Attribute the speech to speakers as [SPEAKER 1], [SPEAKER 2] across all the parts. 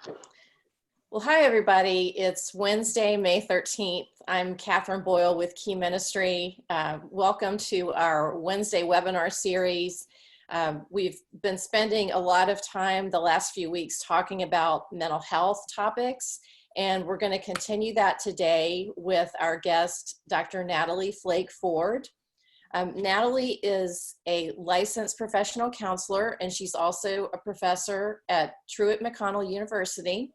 [SPEAKER 1] Well, hi, everybody. It's Wednesday, May 13th. I'm Catherine Boyle with Key Ministry. Welcome to our Wednesday webinar series. We've been spending a lot of time the last few weeks talking about mental health topics, and we're going to continue that today with our guest, Dr. Natalie Flake Ford. Natalie is a licensed professional counselor, and she's also a professor at Truett McConnell University.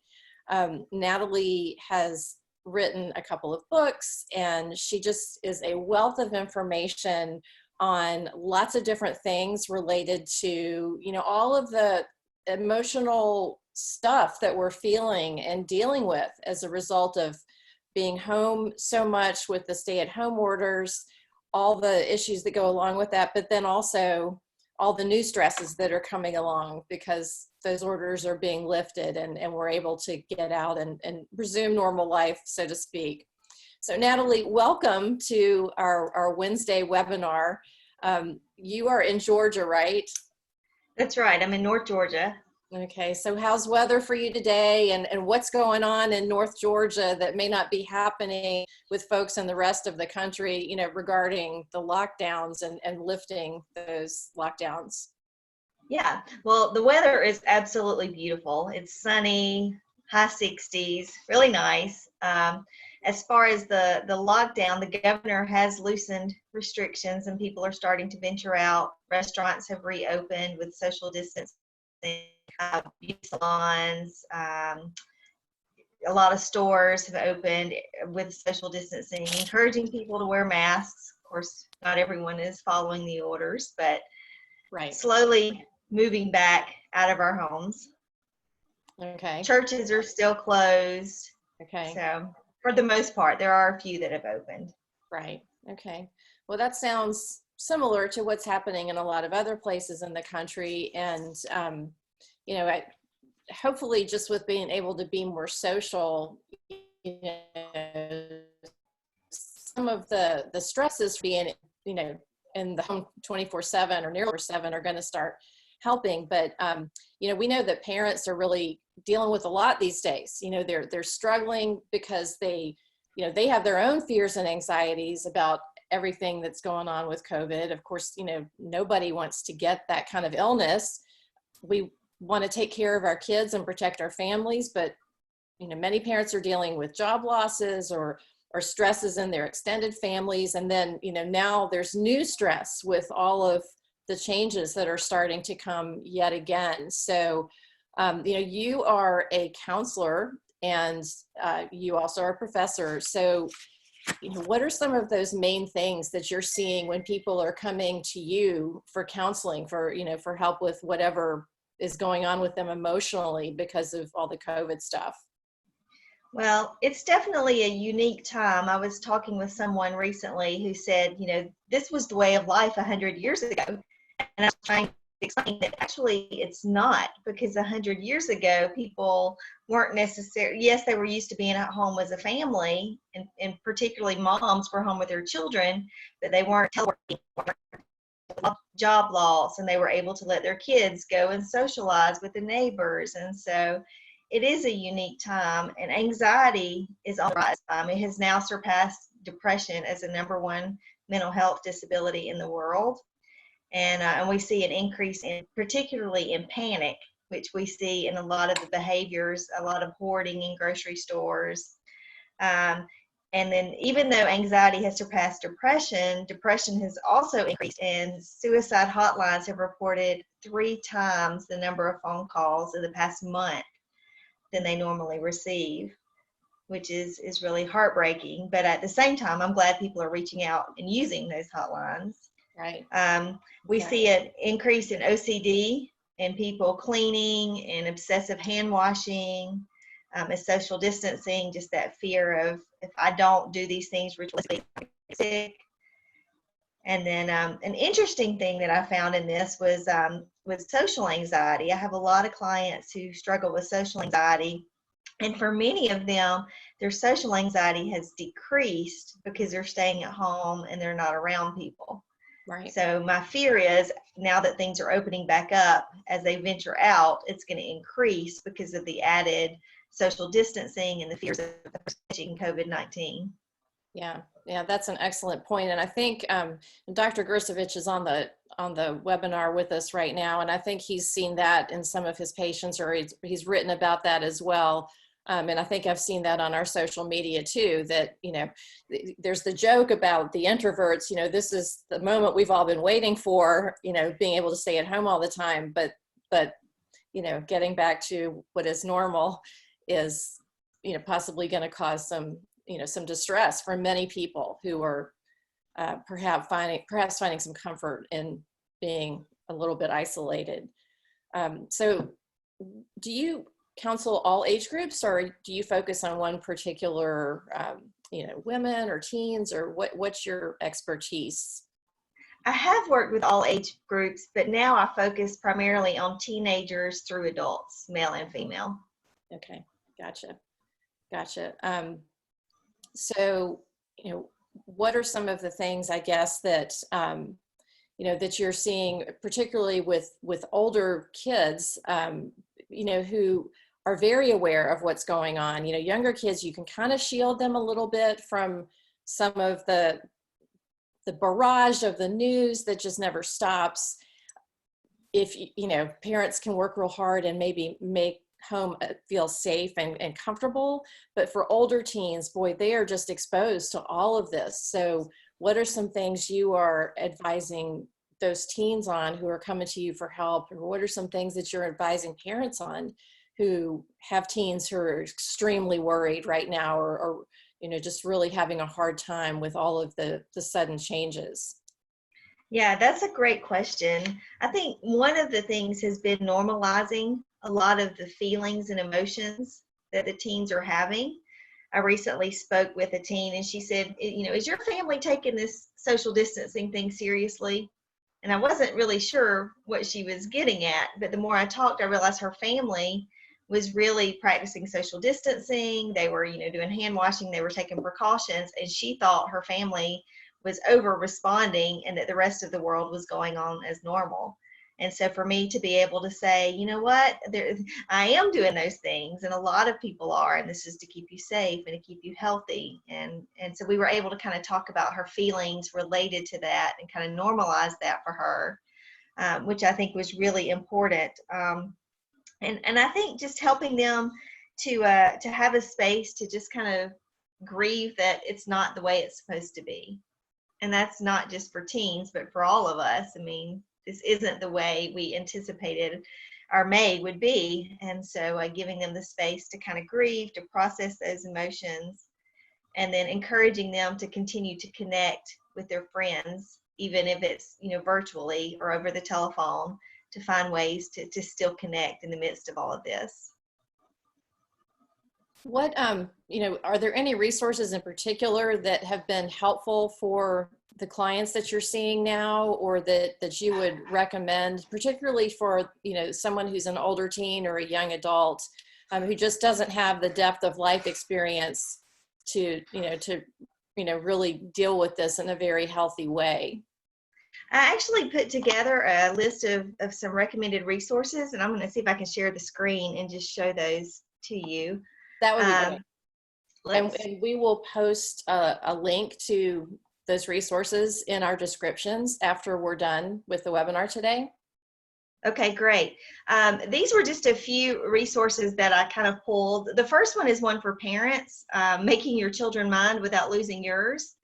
[SPEAKER 1] Natalie has written a couple of books, and she just is a wealth of information on lots of different things related to, all of the emotional stuff that we're feeling and dealing with as a result of being home so much with the stay-at-home orders, all the issues that go along with that, but then also all the new stresses that are coming along because those orders are being lifted and we're able to get out and resume normal life, so to speak. So Natalie, welcome to our Wednesday webinar. You are in Georgia, right?
[SPEAKER 2] That's right, I'm in North Georgia.
[SPEAKER 1] Okay, so how's weather for you today, and what's going on in North Georgia that may not be happening with folks in the rest of the country, regarding the lockdowns and lifting those lockdowns?
[SPEAKER 2] Yeah, well, the weather is absolutely beautiful. It's sunny, high 60s, really nice. As far as the lockdown, the governor has loosened restrictions and people are starting to venture out. Restaurants have reopened with social distancing, beauty salons, a lot of stores have opened with social distancing, encouraging people to wear masks. Of course, not everyone is following the orders, but
[SPEAKER 1] right,
[SPEAKER 2] slowly moving back out of our homes.
[SPEAKER 1] Okay.
[SPEAKER 2] Churches are still closed.
[SPEAKER 1] Okay.
[SPEAKER 2] So for the most part, there are a few that have opened.
[SPEAKER 1] Right. Okay. Well, that sounds similar to what's happening in a lot of other places in the country. And, hopefully just with being able to be more social, some of the stresses being, in the home 24/7 or nearly 7 are going to start helping. But, we know that parents are really dealing with a lot these days. They're struggling because they have their own fears and anxieties about everything that's going on with COVID. Of course, nobody wants to get that kind of illness. We want to take care of our kids and protect our families, but, many parents are dealing with job losses or stresses in their extended families. And then, now there's new stress with all of the changes that are starting to come yet again. So, you are a counselor and you also are a professor. So, what are some of those main things that you're seeing when people are coming to you for counseling, for help with whatever is going on with them emotionally because of all the COVID stuff?
[SPEAKER 2] Well, it's definitely a unique time. I was talking with someone recently who said, this was the way of life 100 years ago. And I was trying to explain that actually it's not, because 100 years ago, people weren't necessarily, yes, they were used to being at home as a family, and particularly moms were home with their children, but they weren't teleworking, job loss, and they were able to let their kids go and socialize with the neighbors. And so it is a unique time, and anxiety is on the rise. It has now surpassed depression as the #1 mental health disability in the world. And we see an increase particularly in panic, which we see in a lot of the behaviors, a lot of hoarding in grocery stores. And then even though anxiety has surpassed depression, depression has also increased, and suicide hotlines have reported 3 times the number of phone calls in the past month than they normally receive, which is really heartbreaking. But at the same time, I'm glad people are reaching out and using those hotlines.
[SPEAKER 1] Right.
[SPEAKER 2] We see an increase in OCD and people cleaning and obsessive hand washing, as social distancing, just that fear of, if I don't do these things ritualistically, I'm sick. And then an interesting thing that I found in this was social anxiety. I have a lot of clients who struggle with social anxiety, and for many of them, their social anxiety has decreased because they're staying at home and they're not around people.
[SPEAKER 1] Right.
[SPEAKER 2] So my fear is now that things are opening back up, as they venture out, it's going to increase because of the added social distancing and the fears of catching COVID-19.
[SPEAKER 1] Yeah, yeah, that's an excellent point. And I think Dr. Gersovich is on the webinar with us right now, and I think he's seen that in some of his patients, or he's written about that as well. And I think I've seen that on our social media too, that, you know, there's the joke about the introverts, you know, this is the moment we've all been waiting for, you know, being able to stay at home all the time. But, you know, getting back to what is normal is, you know, possibly going to cause some, you know, some distress for many people who are perhaps finding some comfort in being a little bit isolated. So do you counsel all age groups, or do you focus on one particular, you know, women or teens, or what's your expertise?
[SPEAKER 2] I have worked with all age groups, but now I focus primarily on teenagers through adults, male and female.
[SPEAKER 1] Okay, gotcha. So, you know, what are some of the things, I guess, that, you know, that you're seeing, particularly with older kids, you know, who are very aware of what's going on? You know, younger kids, you can kind of shield them a little bit from some of the barrage of the news that just never stops. If, you know, parents can work real hard and maybe make home feel safe and comfortable, but for older teens, boy, they are just exposed to all of this. So what are some things you are advising those teens on who are coming to you for help? Or what are some things that you're advising parents on who have teens who are extremely worried right now, or you know, just really having a hard time with all of the sudden changes?
[SPEAKER 2] Yeah, that's a great question. I think one of the things has been normalizing a lot of the feelings and emotions that the teens are having. I recently spoke with a teen and she said, you know, is your family taking this social distancing thing seriously? And I wasn't really sure what she was getting at, but the more I talked, I realized her family was really practicing social distancing. They were, you know, doing hand washing, they were taking precautions, and she thought her family was over responding and that the rest of the world was going on as normal. And so for me to be able to say, you know what, I am doing those things, and a lot of people are, and this is to keep you safe and to keep you healthy. And so we were able to kind of talk about her feelings related to that and kind of normalize that for her, which I think was really important. And I think just helping them to have a space to just kind of grieve that it's not the way it's supposed to be. And that's not just for teens, but for all of us. I mean, this isn't the way we anticipated our May would be. And so giving them the space to kind of grieve, to process those emotions, and then encouraging them to continue to connect with their friends, even if it's, you know, virtually or over the telephone, to find ways to still connect in the midst of all of this.
[SPEAKER 1] What, you know, are there any resources in particular that have been helpful for the clients that you're seeing now, or that you would recommend, particularly for, you know, someone who's an older teen or a young adult who just doesn't have the depth of life experience to really deal with this in a very healthy way?
[SPEAKER 2] I actually put together a list of some recommended resources, and I'm going to see if I can share the screen and just show those to you.
[SPEAKER 1] That would be great. And we will post a link to those resources in our descriptions after we're done with the webinar today.
[SPEAKER 2] Okay, great. These were just a few resources that I kind of pulled. The first one is one for parents, making your children mind without losing yours.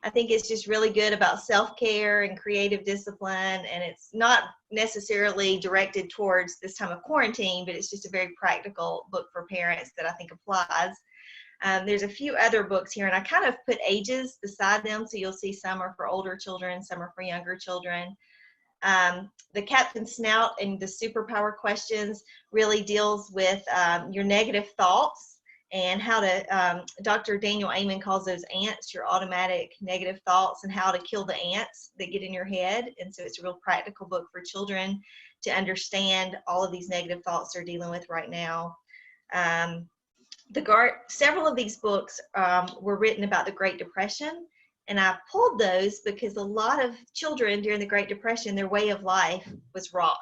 [SPEAKER 2] I think it's just really good about self-care and creative discipline, and it's not necessarily directed towards this time of quarantine, but it's just a very practical book for parents that I think applies. There's a few other books here, and I kind of put ages beside them, so you'll see some are for older children, some are for younger children. The Captain Snout and the Superpower questions really deals with your negative thoughts and how to, Dr. Daniel Amen calls those ants, your automatic negative thoughts, and how to kill the ants that get in your head. And so it's a real practical book for children to understand all of these negative thoughts they're dealing with right now. Several of these books were written about the Great Depression, And I pulled those because a lot of children during the Great Depression, their way of life was rocked.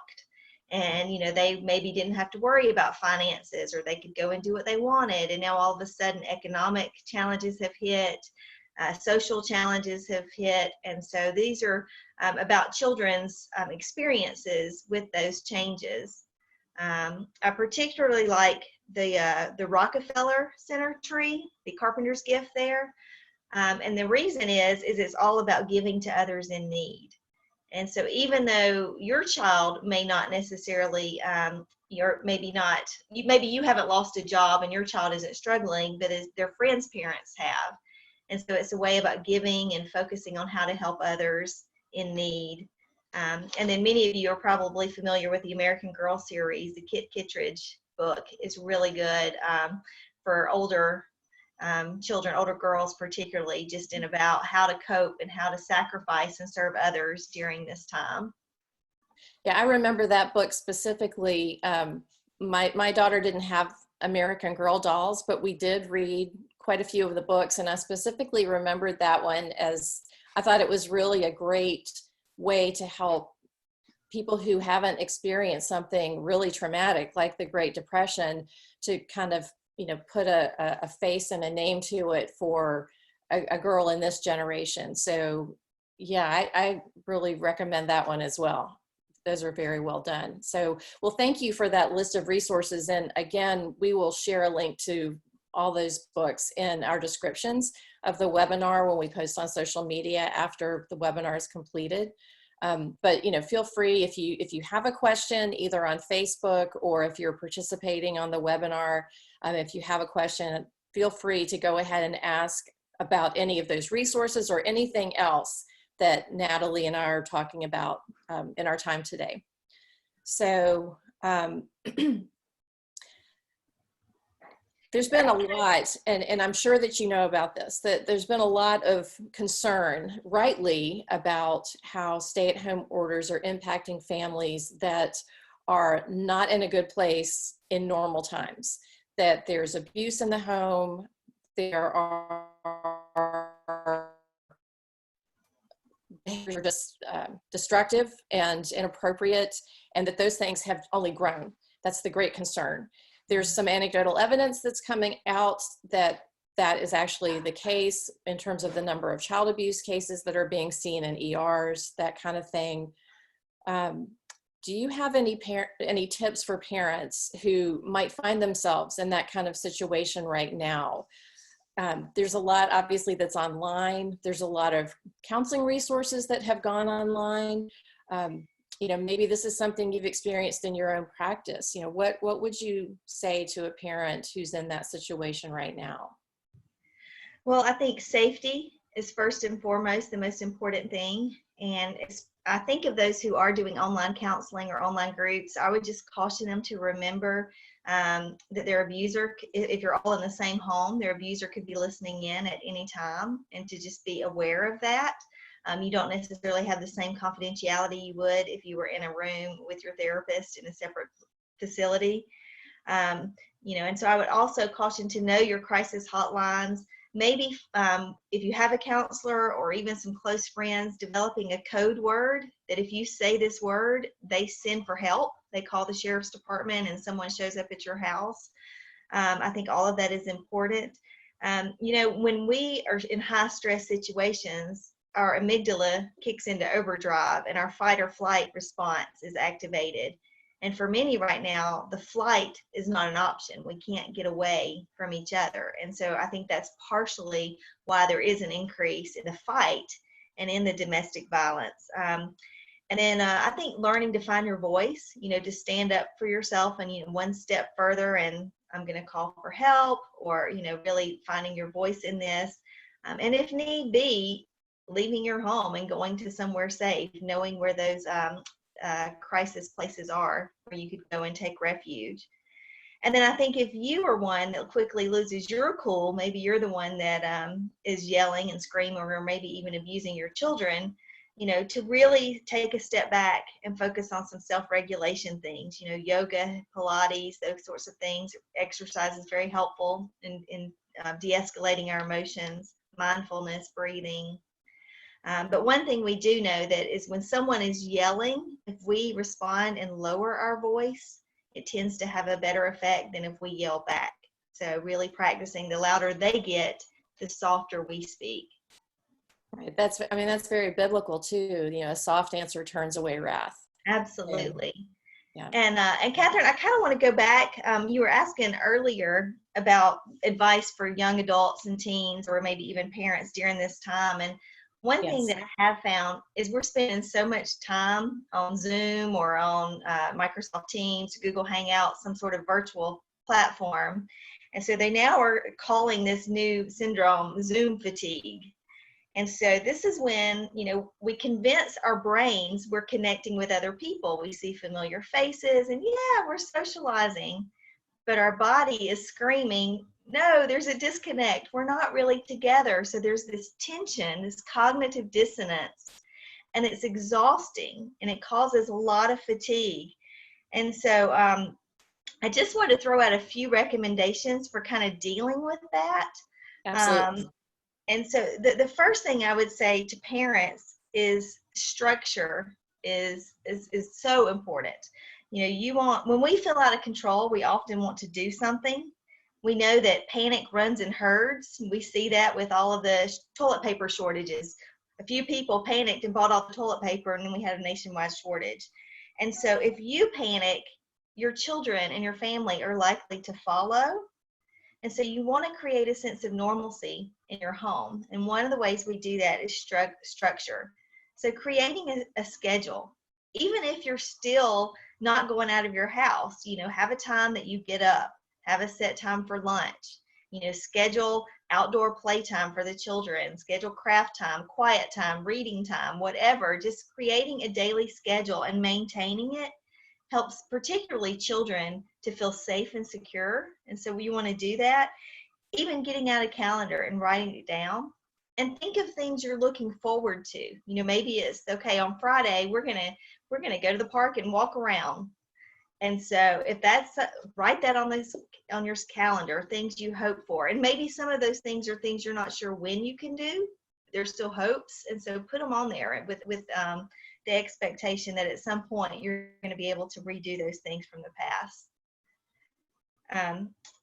[SPEAKER 2] And, they maybe didn't have to worry about finances, or they could go and do what they wanted. And now all of a sudden, economic challenges have hit, social challenges have hit. And so these are about children's experiences with those changes. I particularly like the Rockefeller Center tree, the Carpenter's gift there. And the reason is it's all about giving to others in need. And so even though your child may not necessarily, maybe you haven't lost a job and your child isn't struggling, but their friends' parents have. And so it's a way about giving and focusing on how to help others in need. And then many of you are probably familiar with the American Girl series. The Kit Kittredge book is really good for older children, older girls particularly, just in about how to cope and how to sacrifice and serve others during this time.
[SPEAKER 1] Yeah, I remember that book specifically. My daughter didn't have American Girl dolls, but we did read quite a few of the books, and I specifically remembered that one as I thought it was really a great way to help people who haven't experienced something really traumatic like the Great Depression to kind of put a face and a name to it for a girl in this generation. So yeah, I really recommend that one as well. Those are very well done. So, well, thank you for that list of resources. And again, we will share a link to all those books in our descriptions of the webinar when we post on social media after the webinar is completed. But feel free if you have a question either on Facebook or if you're participating on the webinar, if you have a question, feel free to go ahead and ask about any of those resources or anything else that Natalie and I are talking about in our time today. So there's been a lot, and I'm sure that you know about this, that there's been a lot of concern, rightly, about how stay-at-home orders are impacting families that are not in a good place in normal times, that there's abuse in the home, there are behaviors just destructive and inappropriate, and that those things have only grown. That's the great concern. There's some anecdotal evidence that's coming out that is actually the case in terms of the number of child abuse cases that are being seen in ERs, that kind of thing. Do you have any tips for parents who might find themselves in that kind of situation right now? There's a lot, obviously, that's online. There's a lot of counseling resources that have gone online. Maybe this is something you've experienced in your own practice. What would you say to a parent who's in that situation right now?
[SPEAKER 2] Well, I think safety is first and foremost the most important thing. And I think of those who are doing online counseling or online groups, I would just caution them to remember that their abuser, if you're all in the same home, their abuser could be listening in at any time, and to just be aware of that. You don't necessarily have the same confidentiality you would if you were in a room with your therapist in a separate facility. And so I would also caution to know your crisis hotlines. Maybe if you have a counselor or even some close friends, developing a code word that if you say this word, they send for help. They call the sheriff's department and someone shows up at your house. I think all of that is important. When we are in high stress situations, our amygdala kicks into overdrive and our fight or flight response is activated. And for many right now, the flight is not an option. We can't get away from each other. And so I think that's partially why there is an increase in the fight and in the domestic violence. And then I think learning to find your voice, to stand up for yourself and, one step further and I'm going to call for help, or, really finding your voice in this. And if need be, leaving your home and going to somewhere safe, knowing where those crisis places are where you could go and take refuge. And then I think if you are one that quickly loses your cool, maybe you're the one that is yelling and screaming or maybe even abusing your children, to really take a step back and focus on some self-regulation things, yoga, Pilates, those sorts of things. Exercise is very helpful in de-escalating our emotions, mindfulness, breathing, But one thing we do know that is when someone is yelling, if we respond and lower our voice, it tends to have a better effect than if we yell back. So really practicing, the louder they get, the softer we speak.
[SPEAKER 1] Right. That's very biblical too. A soft answer turns away wrath.
[SPEAKER 2] Absolutely.
[SPEAKER 1] Yeah.
[SPEAKER 2] And Catherine, I kind of want to go back. You were asking earlier about advice for young adults and teens, or maybe even parents during this time. And one thing that I have found is we're spending so much time on Zoom or on Microsoft Teams, Google Hangouts, some sort of virtual platform. And so they now are calling this new syndrome Zoom fatigue. And so this is when, we convince our brains we're connecting with other people. We see familiar faces and we're socializing, but our body is screaming, no, there's a disconnect. We're not really together. So there's this tension, this cognitive dissonance, and it's exhausting and it causes a lot of fatigue. And so I just want to throw out a few recommendations for kind of dealing with that.
[SPEAKER 1] Absolutely.
[SPEAKER 2] And so the first thing I would say to parents is structure is so important. When we feel out of control, we often want to do something. We know that panic runs in herds. We see that with all of the toilet paper shortages. A few people panicked and bought all the toilet paper, and then we had a nationwide shortage. And so if you panic, your children and your family are likely to follow. And so you want to create a sense of normalcy in your home. And one of the ways we do that is structure. So creating a schedule, even if you're still not going out of your house, have a time that you get up, have a set time for lunch, schedule outdoor playtime for the children, schedule craft time, quiet time, reading time, whatever. Just creating a daily schedule and maintaining it helps particularly children to feel safe and secure. And so we want to do that. Even getting out a calendar and writing it down, and think of things you're looking forward to. Maybe it's okay, on Friday we're gonna go to the park and walk around. And so if that's write that on your calendar, things you hope for. And maybe some of those things are things you're not sure when you can do. There's still hopes, and so put them on there with the expectation that at some point you're going to be able to redo those things from the past.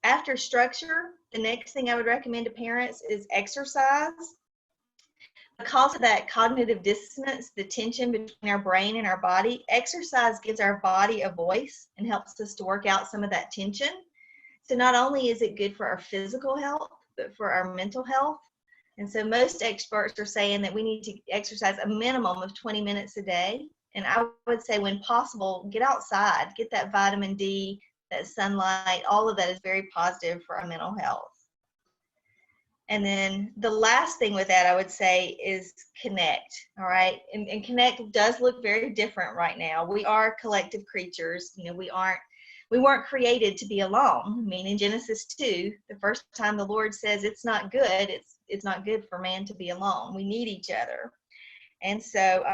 [SPEAKER 2] After structure, the next thing I would recommend to parents is exercise. Because of that cognitive dissonance, the tension between our brain and our body, exercise gives our body a voice and helps us to work out some of that tension. So not only is it good for our physical health, but for our mental health. And so most experts are saying that we need to exercise a minimum of 20 minutes a day. And I would say when possible, get outside, get that vitamin D, that sunlight, all of that is very positive for our mental health. And then the last thing with that, I would say, is connect, all right? And connect does look very different right now. We are collective creatures. We weren't created to be alone. I mean, in Genesis 2, the first time the Lord says it's not good, it's not good for man to be alone. We need each other. And so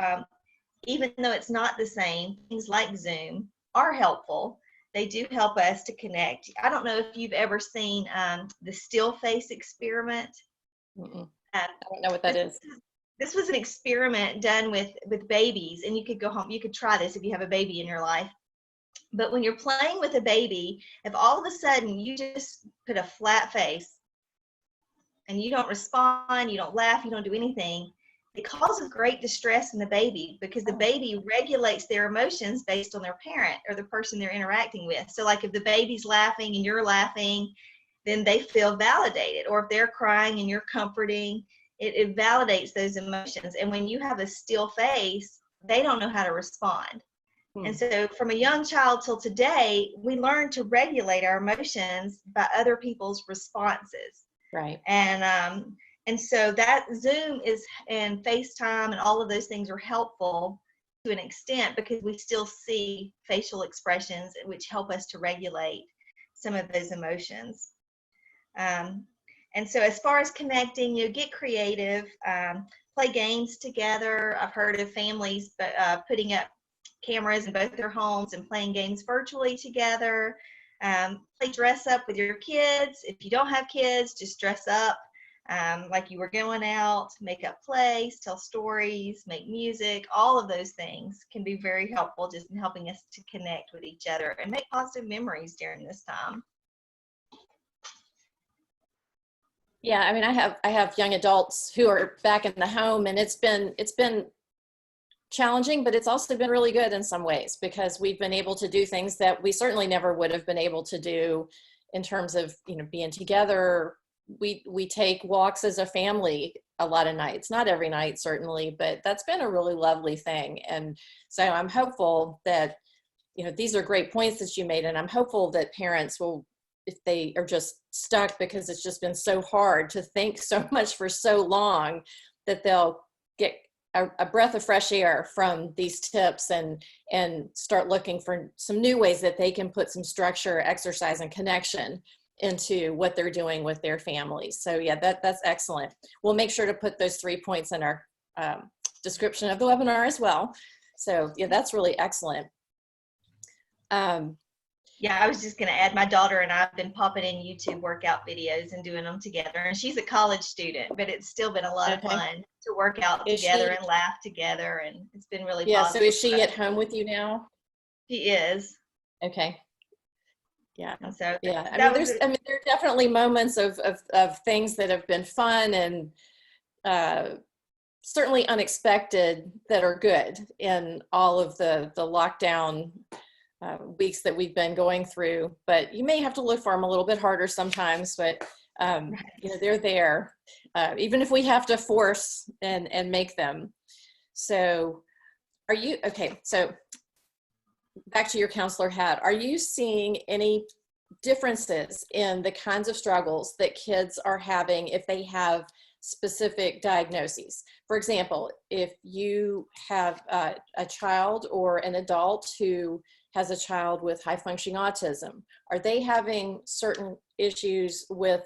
[SPEAKER 2] even though it's not the same, things like Zoom are helpful. They do help us to connect. I don't know if you've ever seen the still face experiment.
[SPEAKER 1] I don't know what that is.
[SPEAKER 2] This was an experiment done with babies, and you could go home. You could try this if you have a baby in your life. But when you're playing with a baby, if all of a sudden you just put a flat face and you don't respond, you don't laugh, you don't do anything, it causes great distress in the baby, because the baby regulates their emotions based on their parent or the person they're interacting with. So like if the baby's laughing and you're laughing, then they feel validated. Or if they're crying and you're comforting, it validates those emotions. And when you have a still face, they don't know how to respond. And so from a young child till today, we learn to regulate our emotions by other people's responses.
[SPEAKER 1] Right.
[SPEAKER 2] And so that Zoom and FaceTime and all of those things are helpful to an extent, because we still see facial expressions which help us to regulate some of those emotions. And so as far as connecting, get creative, play games together. I've heard of families putting up cameras in both their homes and playing games virtually together. Play dress up with your kids. If you don't have kids, just dress up. like you were going out, make up plays, tell stories, make music. All of those things can be very helpful just in helping us to connect with each other and make positive memories during this time.
[SPEAKER 1] Yeah, I mean, I have young adults who are back in the home, and it's been challenging, but it's also been really good in some ways, because we've been able to do things that we certainly never would have been able to do in terms of, being together. We take walks as a family a lot of nights, not every night certainly, but that's been a really lovely thing. And so I'm hopeful that, these are great points that you made, and I'm hopeful that parents will, if they are just stuck because it's just been so hard to think so much for so long, that they'll get a breath of fresh air from these tips and start looking for some new ways that they can put some structure, exercise, and connection into what they're doing with their families. So yeah, that's excellent. We'll make sure to put those 3 points in our description of the webinar as well. So yeah, that's really excellent.
[SPEAKER 2] Yeah, I was just going to add, my daughter and I have been popping in YouTube workout videos and doing them together. And she's a college student, but it's still been a lot of fun to work out together and laugh together. And it's been really positive.
[SPEAKER 1] So is she at home with you now?
[SPEAKER 2] She is.
[SPEAKER 1] Okay. Yeah.
[SPEAKER 2] So
[SPEAKER 1] yeah, there are definitely moments of things that have been fun and certainly unexpected that are good in all of the lockdown weeks that we've been going through. But you may have to look for them a little bit harder sometimes, but they're there, even if we have to force and make them. So so back to your counselor hat, are you seeing any differences in the kinds of struggles that kids are having if they have specific diagnoses? For example, if you have a child or an adult who has a child with high functioning autism, are they having certain issues with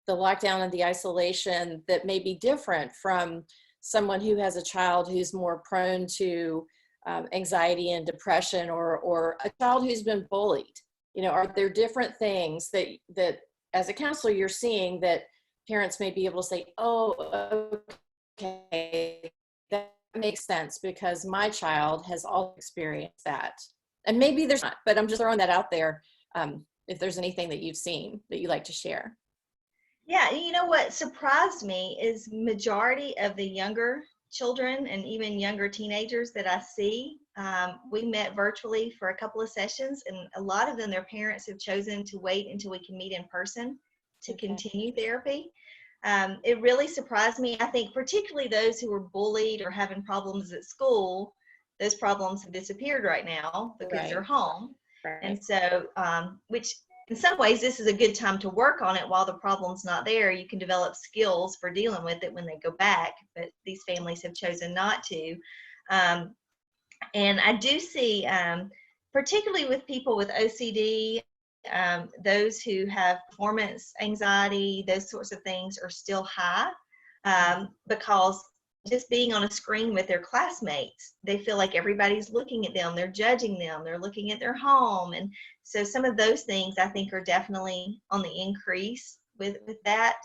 [SPEAKER 1] the lockdown and the isolation that may be different from someone who has a child who's more prone to anxiety and depression, or a child who's been bullied? Are there different things that as a counselor you're seeing that parents may be able to say, oh, okay, that makes sense because my child has all experienced that? And maybe there's not, but I'm just throwing that out there. If there's anything that you've seen that you'd like to share.
[SPEAKER 2] Yeah, what surprised me is majority of the younger children and even younger teenagers that I see, we met virtually for a couple of sessions, and a lot of them, their parents have chosen to wait until we can meet in person to continue therapy. It really surprised me. I think particularly those who were bullied or having problems at school, those problems have disappeared right now because they're home. Right. And so, which in some ways, this is a good time to work on it while the problem's not there. You can develop skills for dealing with it when they go back, but these families have chosen not to. And I do see, particularly with people with OCD, those who have performance anxiety, those sorts of things are still high, because just being on a screen with their classmates, they feel like everybody's looking at them, they're judging them, they're looking at their home. And so some of those things I think are definitely on the increase with that.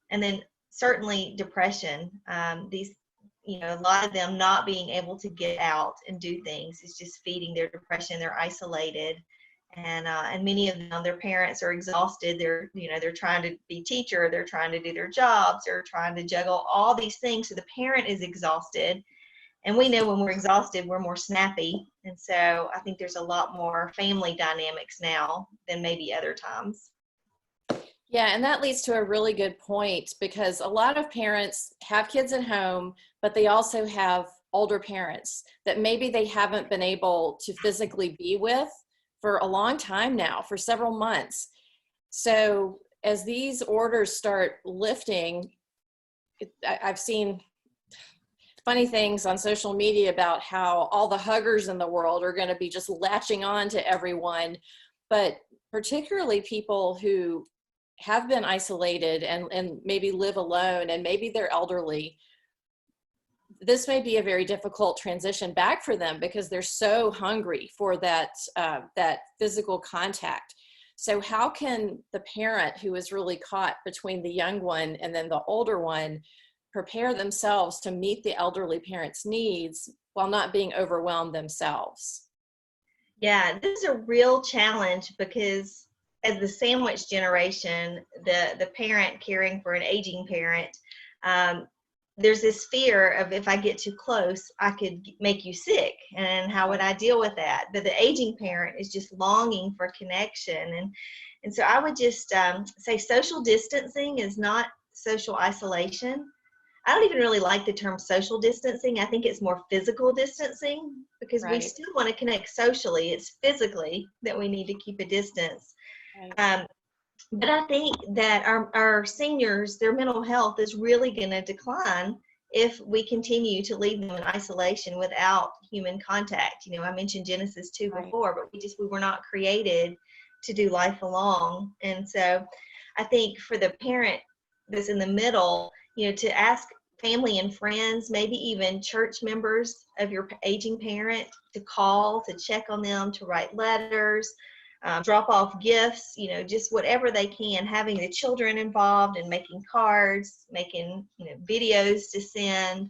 [SPEAKER 2] And then certainly depression, a lot of them not being able to get out and do things is just feeding their depression. They're isolated. And many of them, their parents are exhausted. They're trying to be teacher. They're trying to do their jobs. They're trying to juggle all these things. So the parent is exhausted. And we know when we're exhausted, we're more snappy. And so I think there's a lot more family dynamics now than maybe other times.
[SPEAKER 1] Yeah, and that leads to a really good point, because a lot of parents have kids at home, but they also have older parents that maybe they haven't been able to physically be with for a long time now, for several months. So as these orders start lifting, I've seen funny things on social media about how all the huggers in the world are going to be just latching on to everyone, but particularly people who have been isolated and maybe live alone, and maybe they're elderly. This may be a very difficult transition back for them because they're so hungry for that physical contact. So how can the parent who is really caught between the young one and then the older one prepare themselves to meet the elderly parent's needs while not being overwhelmed themselves?
[SPEAKER 2] Yeah, this is a real challenge because as the sandwich generation, the parent caring for an aging parent, um, there's this fear of if I get too close, I could make you sick, and how would I deal with that? But the aging parent is just longing for connection, and so I would just say social distancing is not social isolation. I don't even really like the term social distancing. I think it's more physical distancing because we
[SPEAKER 1] Right,
[SPEAKER 2] still want to connect socially. It's physically that we need to keep a distance.
[SPEAKER 1] right,
[SPEAKER 2] Um, but I think that our seniors, their mental health is really going to decline if we continue to leave them in isolation without human contact. You know, I mentioned Genesis 2
[SPEAKER 1] right,
[SPEAKER 2] before, but we were not created to do life alone. And so I think for the parent that's in the middle, you know, to ask family and friends, maybe even church members of your aging parent to call, to check on them, to write letters, drop off gifts, you know, just whatever they can, having the children involved and making cards, making, you know, videos to send,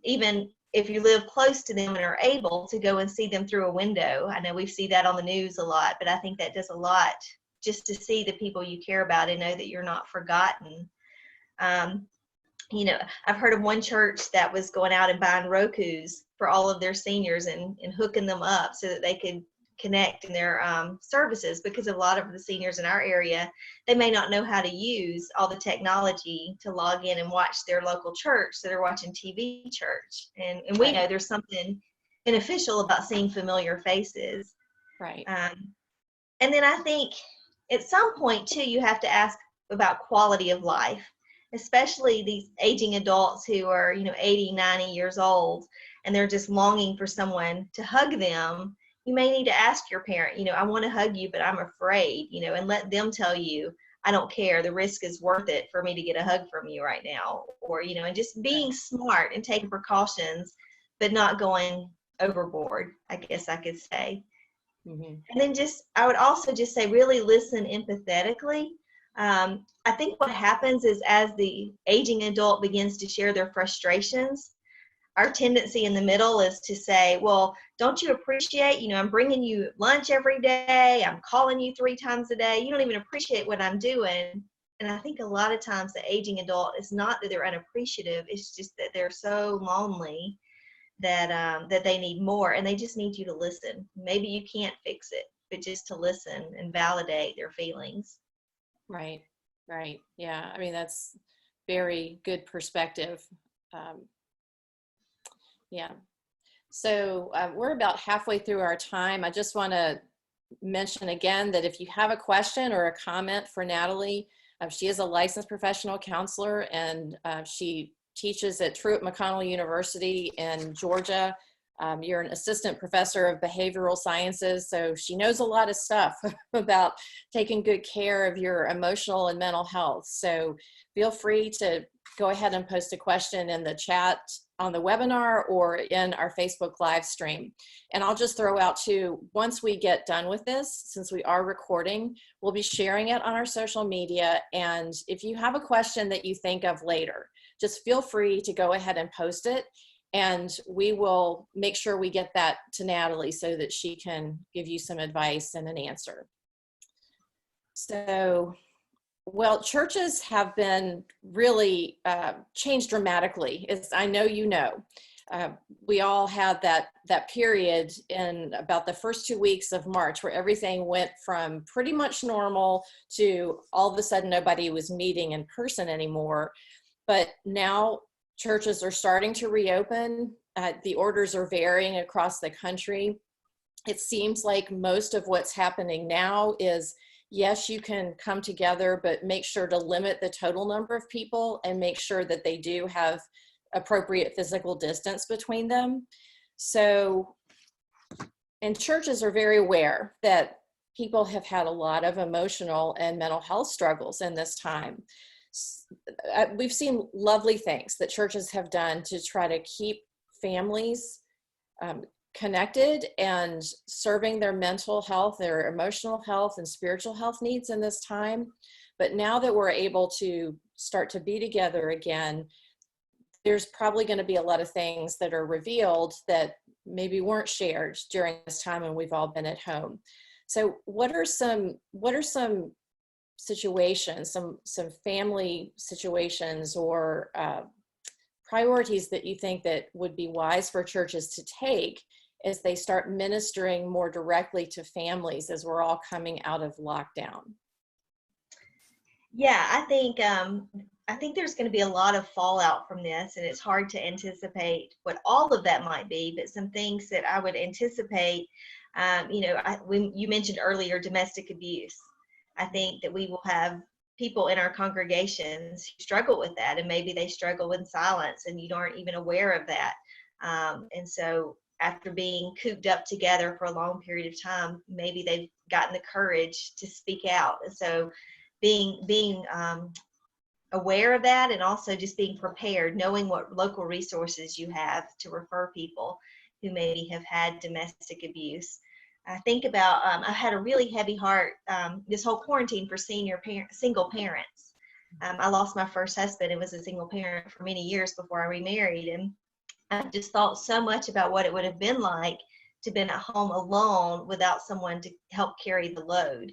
[SPEAKER 2] even if you live close to them and are able to go and see them through a window. I know we see that on the news a lot, but I think that does a lot just to see the people you care about and know that you're not forgotten. Um, you know, I've heard of one church that was going out and buying Rokus for all of their seniors and hooking them up so that they could connect in their services, because a lot of the seniors in our area, they may not know how to use all the technology to log in and watch their local church, so they're watching TV church. And we know
[SPEAKER 1] right,
[SPEAKER 2] there's something beneficial about seeing familiar faces.
[SPEAKER 1] right,
[SPEAKER 2] Um, and then I think at some point too, you have to ask about quality of life, especially these aging adults who are, you know, 80, 90 years old, and they're just longing for someone to hug them. You may need to ask your parent, you know, I want to hug you, but I'm afraid, you know, and let them tell you, I don't care. The risk is worth it for me to get a hug from you right now. Or, you know, and just being
[SPEAKER 1] right.
[SPEAKER 2] smart and taking precautions, but not going overboard, I guess I could say.
[SPEAKER 1] Mhm.
[SPEAKER 2] And then just, I would also just say, really listen empathetically. I think what happens is as the aging adult begins to share their frustrations, our tendency in the middle is to say, well, don't you appreciate, you know, I'm bringing you lunch every day, I'm calling you 3 times a day, you don't even appreciate what I'm doing. And I think a lot of times the aging adult, it's not that they're unappreciative, it's just that they're so lonely that that they need more, and they just need you to listen. Maybe you can't fix it, but just to listen and validate their feelings.
[SPEAKER 1] Right, right. Yeah, I mean, that's very good perspective. Um, yeah. So we're about halfway through our time. I just want to mention again that if you have a question or a comment for Natalie, she is a licensed professional counselor, and she teaches at Truett McConnell University in Georgia. You're an assistant professor of behavioral sciences, so she knows a lot of stuff about taking good care of your emotional and mental health. So feel free to go ahead and post a question in the chat on the webinar or in our Facebook live stream. And I'll just throw out too, once we get done with this, since we are recording, we'll be sharing it on our social media. And if you have a question that you think of later, just feel free to go ahead and post it. And we will make sure we get that to Natalie so that she can give you some advice and an answer. So, well, churches have been really changed dramatically, as I know you know. We all had that period in about the first 2 weeks of March where everything went from pretty much normal to all of a sudden nobody was meeting in person anymore. But now churches are starting to reopen. The orders are varying across the country. It seems like most of what's happening now is, yes, you can come together, but make sure to limit the total number of people and make sure that they do have appropriate physical distance between them. So, and churches are very aware that people have had a lot of emotional and mental health struggles in this time. We've seen lovely things that churches have done to try to keep families connected and serving their mental health, their emotional health and spiritual health needs in this time. But now that we're able to start to be together again, there's probably going to be a lot of things that are revealed that maybe weren't shared during this time when we've all been at home. So what are some situations, some family situations or priorities that you think that would be wise for churches to take as they start ministering more directly to families as we're all coming out of lockdown?
[SPEAKER 2] Yeah, I think there's going to be a lot of fallout from this, and it's hard to anticipate what all of that might be. But some things that I would anticipate, when you mentioned earlier domestic abuse, I think that we will have people in our congregations who struggle with that, and maybe they struggle in silence, and you aren't even aware of that. And so, after being cooped up together for a long period of time, maybe they've gotten the courage to speak out. And so, being aware of that, and also just being prepared, knowing what local resources you have to refer people who maybe have had domestic abuse. I think about, I've had a really heavy heart this whole quarantine for single parents. I lost my first husband and was a single parent for many years before I remarried. And I just thought so much about what it would have been like to have been at home alone without someone to help carry the load.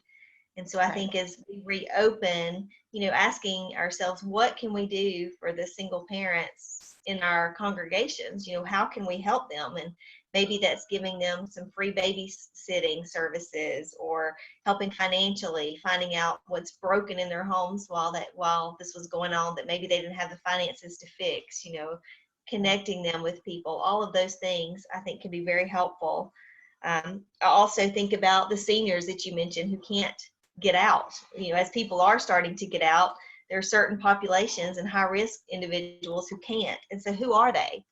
[SPEAKER 2] And so I think as we reopen, asking ourselves, what can we do for the single parents in our congregations? How can we help them? And maybe that's giving them some free babysitting services, or helping financially, finding out what's broken in their homes while this was going on that maybe they didn't have the finances to fix, connecting them with people. All of those things I think can be very helpful. I also think about the seniors that you mentioned who can't get out. As people are starting to get out, there are certain populations and high risk individuals who can't. And so who are they?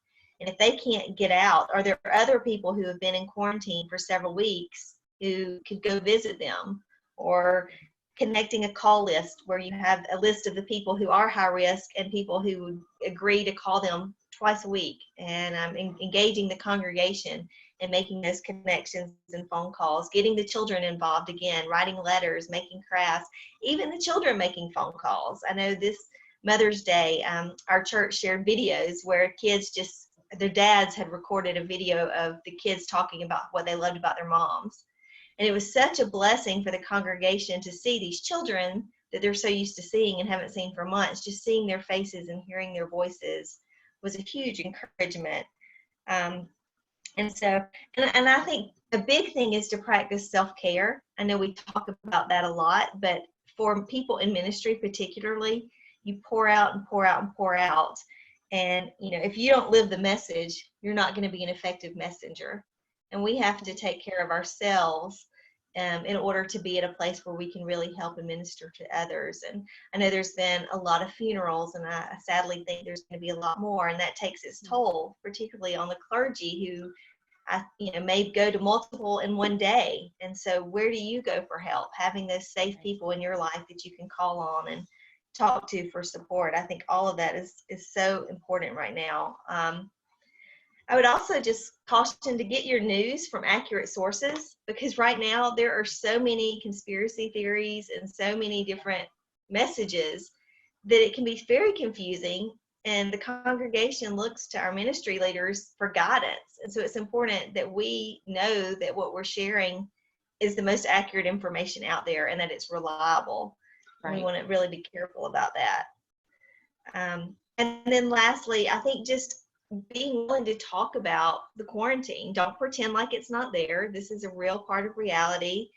[SPEAKER 2] And if they can't get out, are there other people who have been in quarantine for several weeks who could go visit them? Or connecting a call list where you have a list of the people who are high risk and people who would agree to call them twice a week, and engaging the congregation and making those connections and phone calls, getting the children involved again, writing letters, making crafts, even the children making phone calls. I know this Mother's Day, our church shared videos where their dads had recorded a video of the kids talking about what they loved about their moms. And it was such a blessing for the congregation to see these children that they're so used to seeing and haven't seen for months. Just seeing their faces and hearing their voices was a huge encouragement. And I think a big thing is to practice self-care. I know we talk about that a lot, but for people in ministry particularly, you pour out and pour out and pour out. And, if you don't live the message, you're not going to be an effective messenger. And we have to take care of ourselves in order to be at a place where we can really help and minister to others. And I know there's been a lot of funerals, and I sadly think there's going to be a lot more, and that takes its toll, particularly on the clergy who may go to multiple in one day. And so where do you go for help? Having those safe people in your life that you can call on and talk to for support. I think all of that is so important right now. I would also just caution to get your news from accurate sources, because right now there are so many conspiracy theories and so many different messages that it can be very confusing, and the congregation looks to our ministry leaders for guidance. And so it's important that we know that what we're sharing is the most accurate information out there and that it's reliable. Right. We want to really be careful about that. And then lastly, I think just being willing to talk about the quarantine. Don't pretend like it's not there. This is a real part of reality.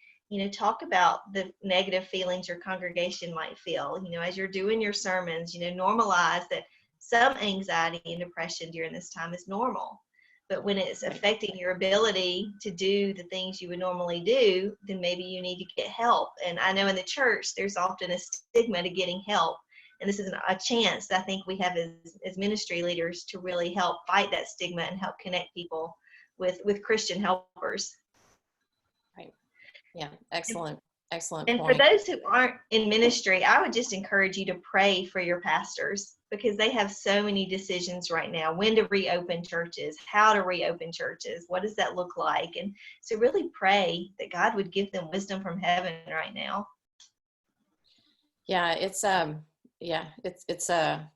[SPEAKER 2] Talk about the negative feelings your congregation might feel. As you're doing your sermons, normalize that some anxiety and depression during this time is normal. But when it's affecting your ability to do the things you would normally do, then maybe you need to get help. And I know in the church, there's often a stigma to getting help. And this is a chance that I think we have as ministry leaders to really help fight that stigma and help connect people with Christian helpers.
[SPEAKER 1] Right. Yeah. Excellent. Excellent
[SPEAKER 2] And
[SPEAKER 1] point.
[SPEAKER 2] for those who aren't in ministry, I would just encourage you to pray for your pastors. because they have so many decisions right now: when to reopen churches, how to reopen churches, what does that look like? And so really pray that God would give them wisdom from heaven right now.
[SPEAKER 1] Yeah, it's a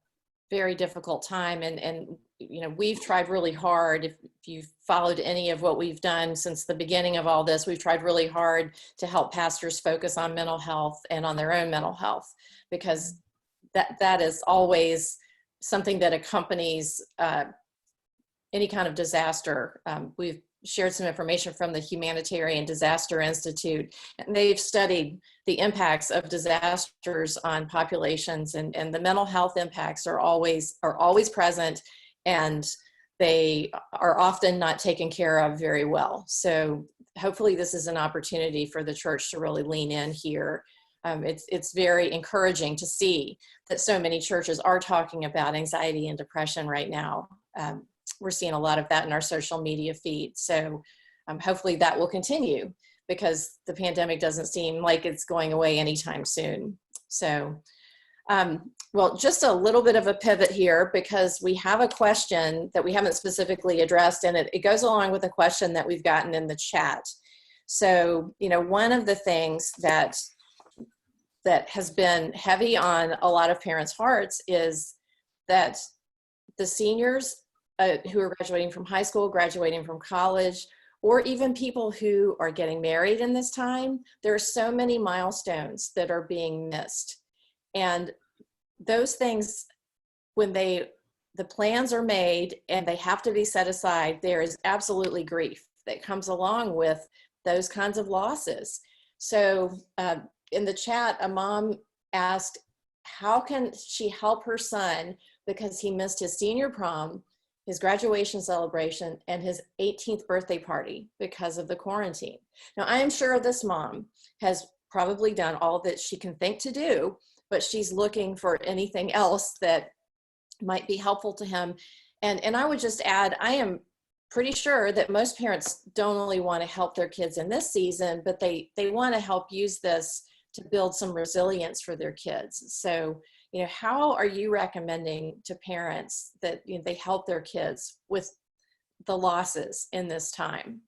[SPEAKER 1] very difficult time, and you know, we've tried really hard. If you've followed any of what we've done since the beginning of all this, we've tried really hard to help pastors focus on mental health and on their own mental health, because that is always something that accompanies any kind of disaster. We've shared some information from the Humanitarian Disaster Institute, and they've studied the impacts of disasters on populations, and the mental health impacts are always present, and they are often not taken care of very well. So hopefully this is an opportunity for the church to really lean in here. It's very encouraging to see that so many churches are talking about anxiety and depression right now. We're seeing a lot of that in our social media feed. So hopefully that will continue, because the pandemic doesn't seem like it's going away anytime soon. So, well, just a little bit of a pivot here, because we have a question that we haven't specifically addressed, and it goes along with a question that we've gotten in the chat. So, you know, one of the things that has been heavy on a lot of parents' hearts is that the seniors who are graduating from high school, graduating from college, or even people who are getting married in this time, there are so many milestones that are being missed. And those things, when the plans are made and they have to be set aside, there is absolutely grief that comes along with those kinds of losses. So in the chat, a mom asked, how can she help her son because he missed his senior prom, his graduation celebration, and his 18th birthday party because of the quarantine? Now, I am sure this mom has probably done all that she can think to do, but she's looking for anything else that might be helpful to him. And I would just add, I am pretty sure that most parents don't only want to help their kids in this season, but they want to help use this to build some resilience for their kids. So, you know, how are you recommending to parents that, you know, they help their kids with the losses in this time?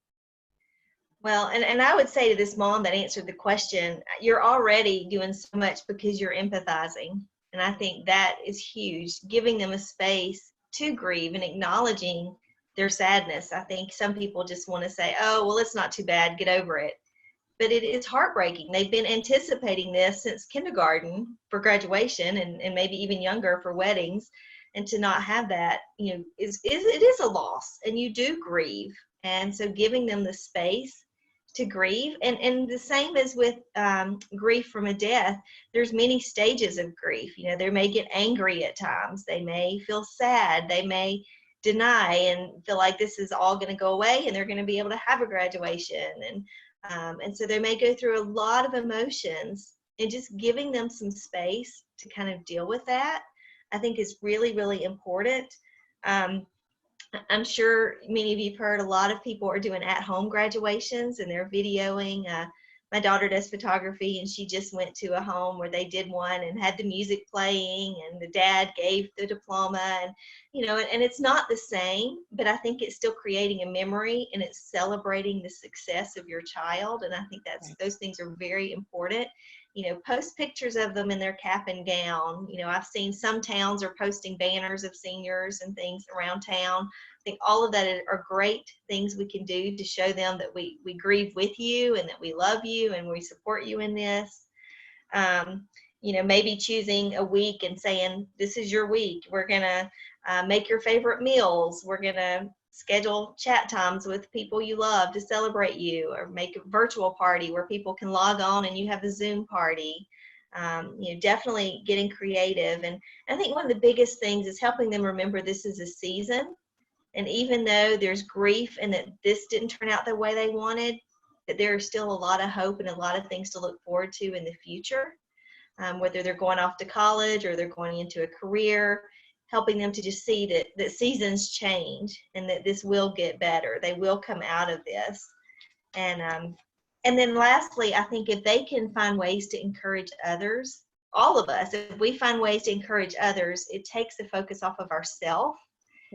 [SPEAKER 2] Well, and I would say to this mom that answered the question, you're already doing so much because you're empathizing. And I think that is huge, giving them a space to grieve and acknowledging their sadness. I think some people just want to say, oh, well, it's not too bad, get over it. But it is heartbreaking. They've been anticipating this since kindergarten for graduation, and maybe even younger for weddings. And to not have that, you know, it is a loss, and you do grieve. And so giving them the space to grieve, and the same as with grief from a death, there's many stages of grief. You know, they may get angry at times, they may feel sad, they may deny and feel like this is all going to go away and they're going to be able to have a graduation, and so they may go through a lot of emotions, and just giving them some space to kind of deal with that, I think, is really, really important. I'm sure many of you have heard a lot of people are doing at-home graduations, and they're videoing. My daughter does photography, and she just went to a home where they did one and had the music playing, and the dad gave the diploma, and you know, and it's not the same, but I think it's still creating a memory, and it's celebrating the success of your child. And I think those things are very important. You know, post pictures of them in their cap and gown. You know, I've seen some towns are posting banners of seniors and things around town. I think all of that are great things we can do to show them that we grieve with you, and that we love you, and we support you in this. You know, maybe choosing a week and saying, this is your week. We're going to make your favorite meals. We're going to schedule chat times with people you love to celebrate you, or make a virtual party where people can log on and you have a Zoom party. You know, definitely getting creative. And I think one of the biggest things is helping them remember this is a season. And even though there's grief and that this didn't turn out the way they wanted, that there is still a lot of hope and a lot of things to look forward to in the future, whether they're going off to college or they're going into a career, helping them to just see that seasons change and that this will get better. They will come out of this. And then lastly, I think if they can find ways to encourage others all of us, if we find ways to encourage others, it takes the focus off of ourselves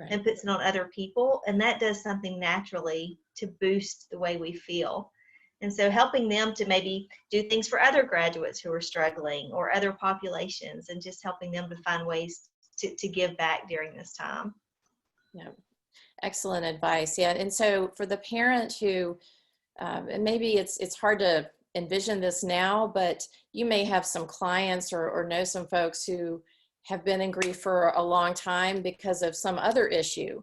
[SPEAKER 2] and puts it on other people. And that does something naturally to boost the way we feel. And so helping them to maybe do things for other graduates who are struggling or other populations, and just helping them to find ways to give back during this time.
[SPEAKER 1] Yeah, excellent advice. Yeah, and so for the parent who, and maybe it's hard to envision this now, but you may have some clients or know some folks who have been in grief for a long time because of some other issue.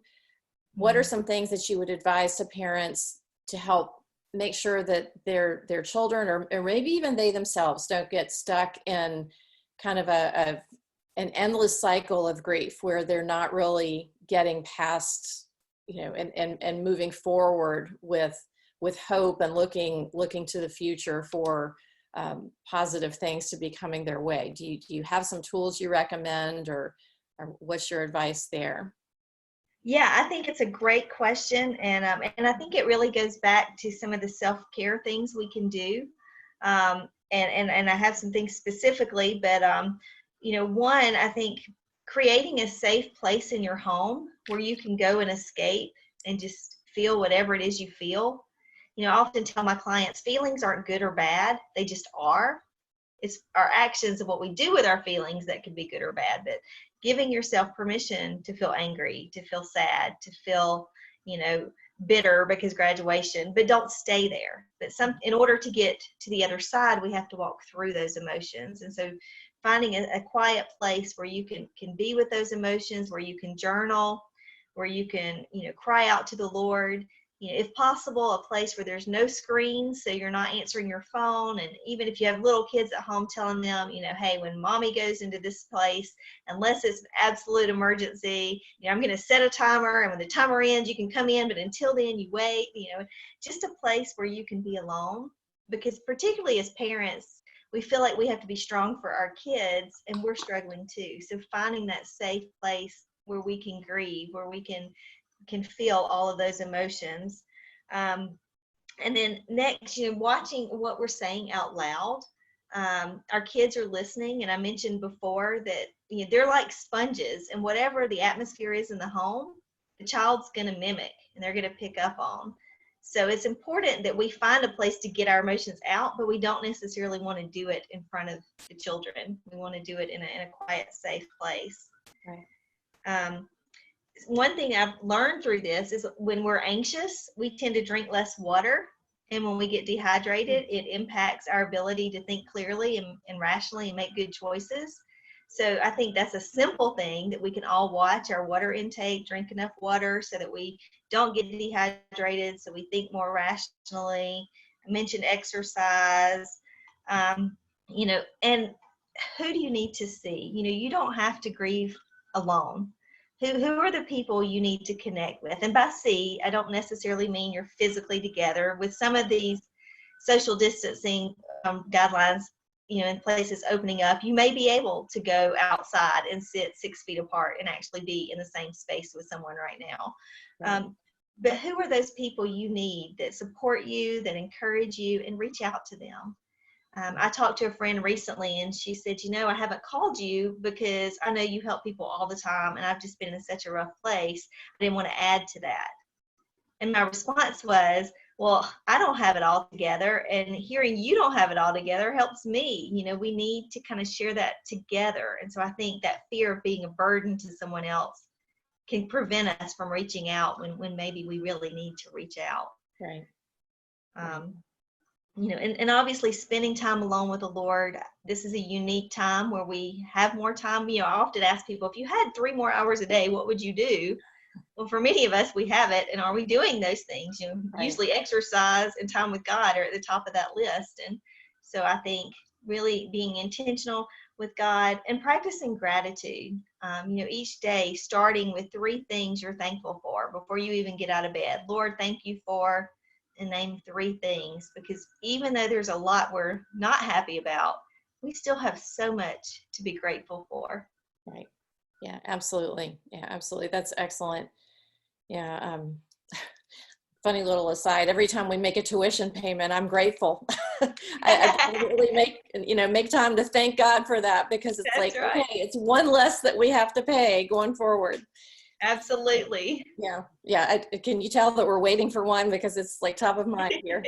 [SPEAKER 1] What are some things that you would advise to parents to help make sure that their children or maybe even they themselves don't get stuck in kind of an endless cycle of grief where they're not really getting past, and moving forward with hope and looking to the future for positive things to be coming their way? Do you have some tools you recommend, or what's your advice there?
[SPEAKER 2] Yeah, I think it's a great question, and I think it really goes back to some of the self-care things we can do, and I have some things specifically, but one, I think creating a safe place in your home where you can go and escape and just feel whatever it is you feel. I often tell my clients feelings aren't good or bad; they just are. It's our actions of what we do with our feelings that can be good or bad, but giving yourself permission to feel angry, to feel sad, to feel, bitter because graduation, but don't stay there. But in order to get to the other side, we have to walk through those emotions. And so finding a quiet place where you can be with those emotions, where you can journal, where you can, cry out to the Lord. If possible, a place where there's no screens, so you're not answering your phone. And even if you have little kids at home, telling them, hey, when mommy goes into this place, unless it's an absolute emergency, I'm going to set a timer, and when the timer ends, you can come in, but until then, you wait. Just a place where you can be alone, because particularly as parents, we feel like we have to be strong for our kids, and we're struggling too. So finding that safe place where we can grieve, where we can feel all of those emotions. And then next, watching what we're saying out loud. Our kids are listening, and I mentioned before that they're like sponges, and whatever the atmosphere is in the home, the child's going to mimic, and they're going to pick up on. So it's important that we find a place to get our emotions out, but we don't necessarily want to do it in front of the children. We want to do it in a quiet, safe place. Right. One thing I've learned through this is when we're anxious, we tend to drink less water. And when we get dehydrated, it impacts our ability to think clearly and rationally and make good choices. So I think that's a simple thing that we can all watch our water intake, drink enough water so that we don't get dehydrated, so we think more rationally. I mentioned exercise, and who do you need to see? You don't have to grieve alone. Who are the people you need to connect with? And by see, I don't necessarily mean you're physically together. With some of these social distancing guidelines, in places opening up, you may be able to go outside and sit 6 feet apart and actually be in the same space with someone right now. Right. But who are those people you need that support you, that encourage you, and reach out to them? I talked to a friend recently, and she said, I haven't called you because I know you help people all the time, and I've just been in such a rough place. I didn't want to add to that. And my response was, well, I don't have it all together, and hearing you don't have it all together helps me. We need to kind of share that together. And so I think that fear of being a burden to someone else can prevent us from reaching out when maybe we really need to reach out.
[SPEAKER 1] Right.
[SPEAKER 2] And obviously spending time alone with the Lord, this is a unique time where we have more time. I often ask people, if you had 3 more hours a day, what would you do? Well, for many of us, we have it. And are we doing those things? Right. Usually exercise and time with God are at the top of that list. And so I think really being intentional with God and practicing gratitude, each day, starting with 3 things you're thankful for before you even get out of bed. Lord, thank you for, and name 3 things, because even though there's a lot we're not happy about, we still have so much to be grateful for.
[SPEAKER 1] Right. Yeah, absolutely. Yeah, absolutely. That's excellent. Yeah. Funny little aside, every time we make a tuition payment, I'm grateful. I really make time to thank God for that, because it's
[SPEAKER 2] That's
[SPEAKER 1] like,
[SPEAKER 2] right.
[SPEAKER 1] okay, it's one less that we have to pay going forward.
[SPEAKER 2] Absolutely.
[SPEAKER 1] Yeah. Yeah. Can you tell that we're waiting for one, because it's like top of mind here?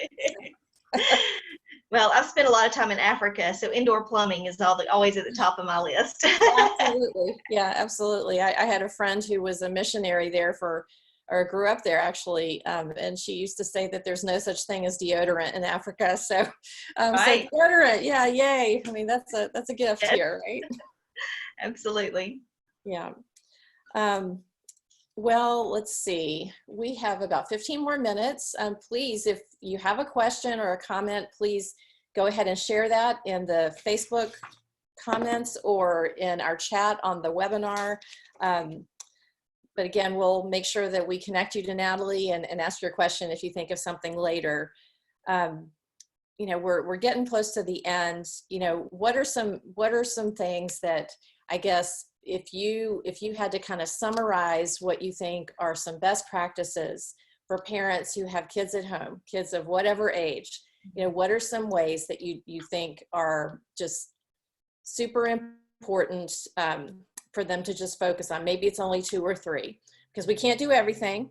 [SPEAKER 2] Well, I've spent a lot of time in Africa, so indoor plumbing is always at the top of my list.
[SPEAKER 1] Absolutely. Yeah, absolutely. I had a friend who was a missionary there or grew up there actually. And she used to say that there's no such thing as deodorant in Africa. So, so
[SPEAKER 2] Right.
[SPEAKER 1] deodorant, yeah, yay. I mean, that's a gift
[SPEAKER 2] Yes,
[SPEAKER 1] here, right?
[SPEAKER 2] absolutely.
[SPEAKER 1] Yeah. Um, well, let's see. We have about 15 more minutes. Please, if you have a question or a comment, please go ahead and share that in the Facebook comments or in our chat on the webinar. But again, we'll make sure that we connect you to Natalie and ask your question if you think of something later. We're getting close to the end. What are some things that, I guess, if you had to kind of summarize what you think are some best practices for parents who have kids at home, kids of whatever age, what are some ways that you think are just super important for them to just focus on? Maybe it's only 2 or 3, because we can't do everything.